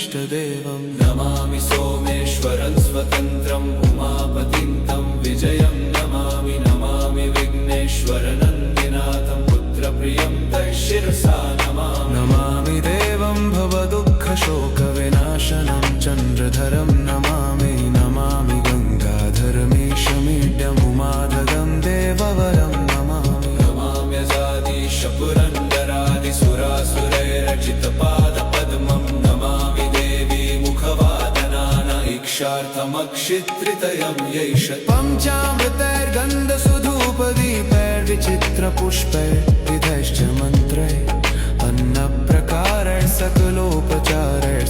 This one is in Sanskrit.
इष्टदेवं नमामि सोमेश्वरं स्वतन्त्रम् उमापतिं तं विजयं नमामि नमामि विघ्नेश्वरनन्दिनाथं पुत्रप्रियं तैशिरसा नमामि नमामि देवं भवदुःखशोकविनाशनं चन्द्रधरं नमामि नमामि गङ्गाधरमीशमीड्यमुमाधगं देववरं नमामि नमाम्यजादिशपुरन्दरादिसुरासुरैरचितपादपद्मं नमामि देवी मुखवादनान इक्षार्थमक्षित्रितयं यैष पञ्चामृतैर्गन्धसुधूपदीपैर्विचित्रपुष्पैर्विधैश्च मन्त्रैः अन्नप्रकारैः सकलोपचारैः